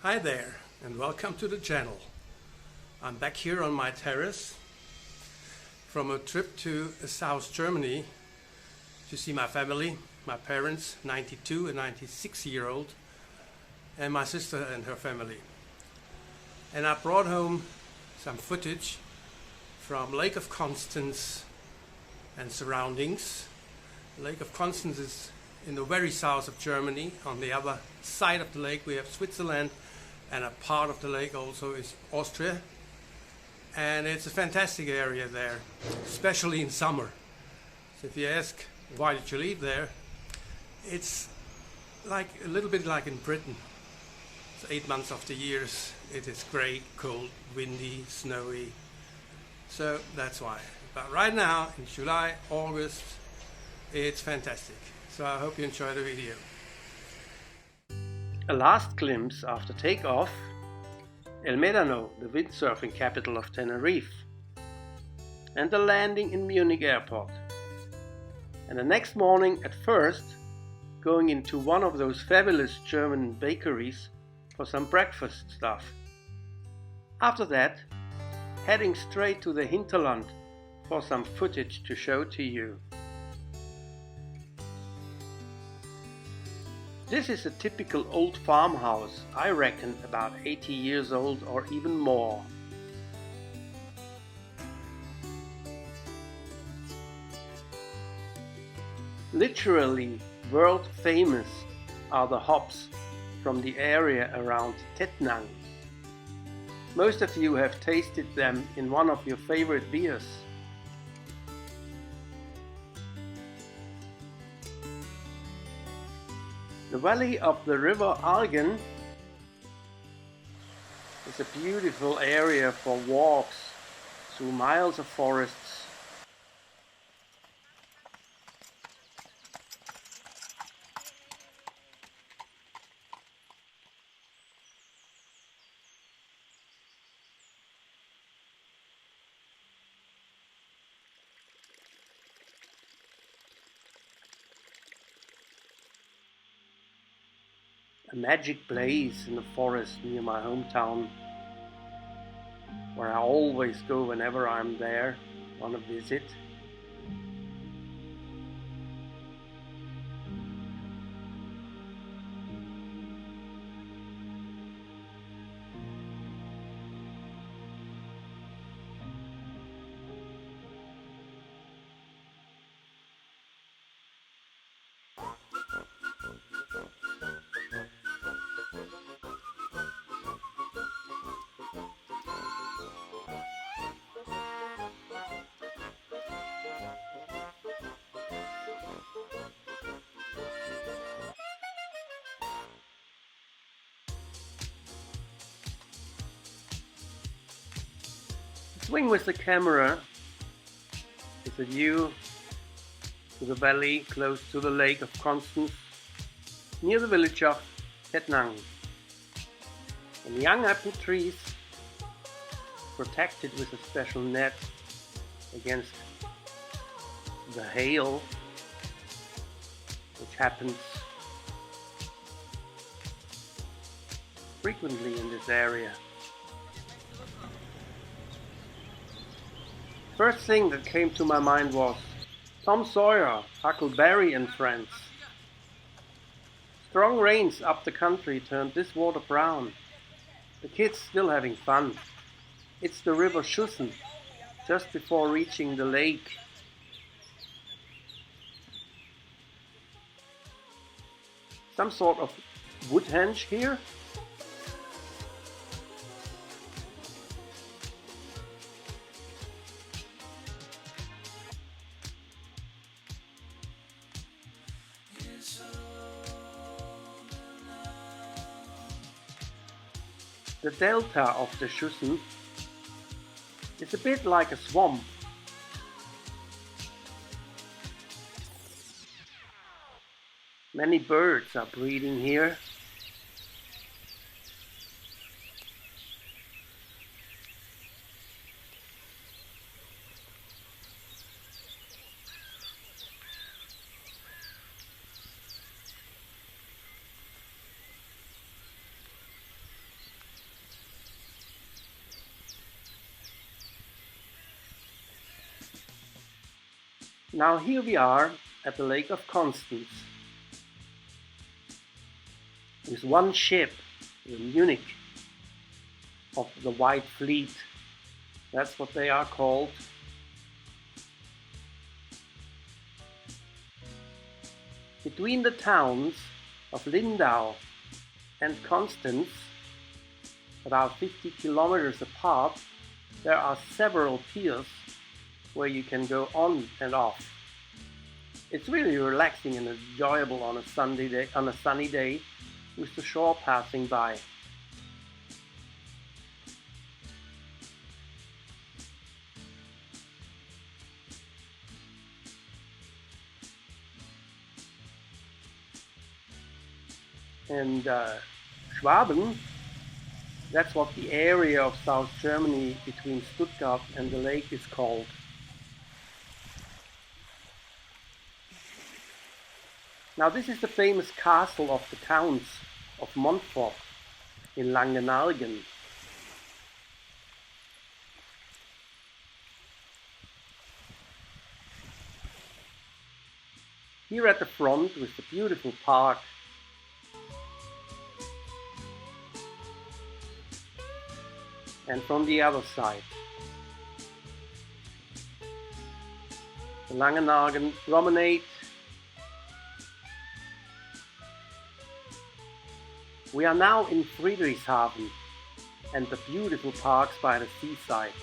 Hi there and welcome to the channel. I'm back here on my terrace from a trip to South Germany to see my family, my parents, 92 and 96-year-old, and my sister and her family. And I brought home some footage from Lake of Constance and surroundings. Lake of Constance is in the very south of Germany. On the other side of the lake we have Switzerland, and a part of the lake also is Austria. And it's a fantastic area there, especially in summer. So if you ask, why did you leave there? It's like a little bit like in Britain. It's 8 months of the years. It is grey, cold, windy, snowy. So that's why. But right now, in July, August, it's fantastic. So I hope you enjoy the video. A last glimpse after takeoff, El Médano, the windsurfing capital of Tenerife, and the landing in Munich airport. And the next morning, at first, going into one of those fabulous German bakeries for some breakfast stuff. After that, heading straight to the Hinterland for some footage to show to you. This is a typical old farmhouse, I reckon about 80 years old or even more. Literally world famous are the hops from the area around Tettnang. Most of you have tasted them in one of your favorite beers. The valley of the river Argen is a beautiful area for walks through miles of forests. A magic place in the forest near my hometown, where I always go whenever I'm there on a visit. Swing with the camera is a view to the valley close to the Lake of Constance, near the village of Tettnang. And young apple trees protected with a special net against the hail which happens frequently in this area. First thing that came to my mind was Tom Sawyer, Huckleberry and Friends. Strong rains up the country turned this water brown. The kids still having fun. It's the river Schussen, just before reaching the lake. Some sort of wood henge here. The delta of the Schussen is a bit like a swamp. Many birds are breeding here. Now here we are at the Lake of Constance with one ship, the Munich of the White Fleet. That's what they are called. Between the towns of Laimnau and Constance, about 50 kilometers apart, there are several piers where you can go on and off. It's really relaxing and enjoyable on a sunny day with the shore passing by. And Schwaben, that's what the area of South Germany between Stuttgart and the lake is called. Now this is the famous castle of the Counts of Montfort in Langenargen. Here at the front with the beautiful park, and from the other side, the Langenargen promenade. We are now in Friedrichshafen and the beautiful parks by the seaside.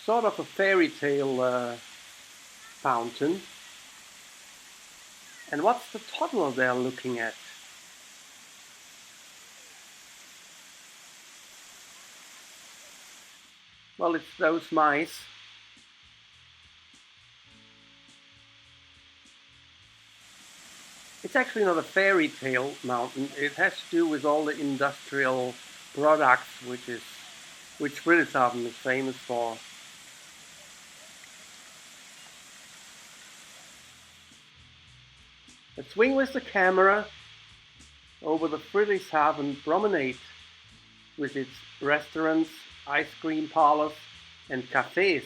Sort of a fairy tale fountain. And what's the toddler there looking at? Well, it's those mice. It's actually not a fairy tale mountain. It has to do with all the industrial products which Friedrichshafen is famous for. Let's swing with the camera over the Friedrichshafen promenade with its restaurants, ice cream parlors and cafes.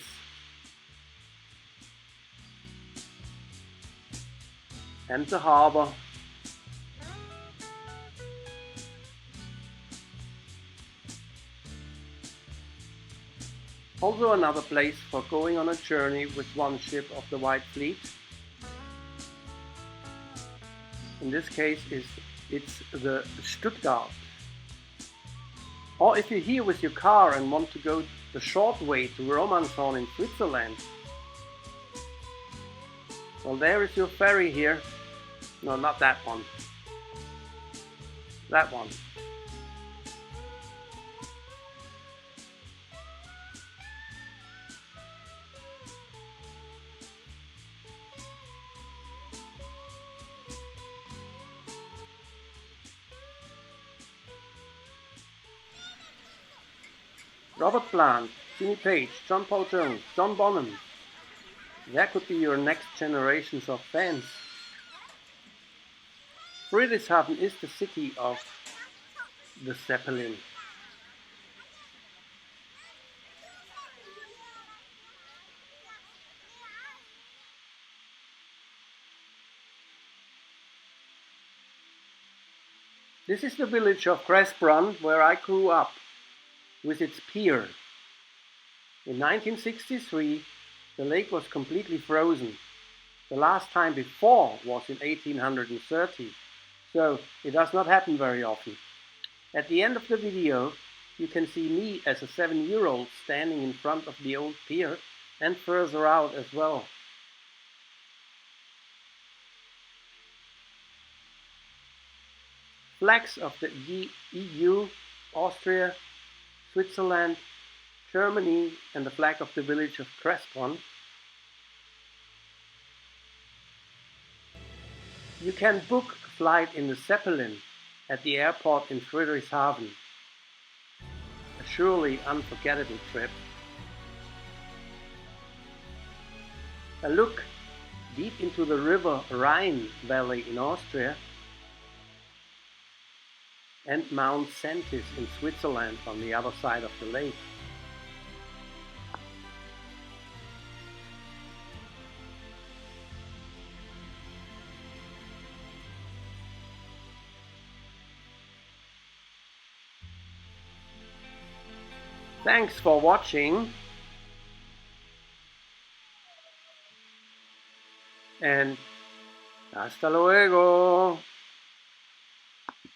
And the harbor. Also another place for going on a journey with one ship of the White Fleet. In this case it's the Stuttgart. Or if you're here with your car and want to go the short way to Romanshorn in Switzerland, well, there is your ferry here. No, not that one. That one. Robert Plant, Jimmy Page, John Paul Jones, John Bonham. That could be your next generations of fans. Friedrichshafen is the city of the Zeppelin. This is the village of Kressbronn, where I grew up, with its pier. In 1963, the lake was completely frozen. The last time before was in 1830, so it does not happen very often. At the end of the video, you can see me as a 7-year-old standing in front of the old pier and further out as well. Flags of the EU, Austria, Switzerland, Germany, and the flag of the village of Kressbronn. You can book a flight in the Zeppelin at the airport in Friedrichshafen. A surely unforgettable trip. A look deep into the river Rhine valley in Austria. and Mount Säntis in Switzerland on the other side of the lake. Thanks for watching, and hasta luego.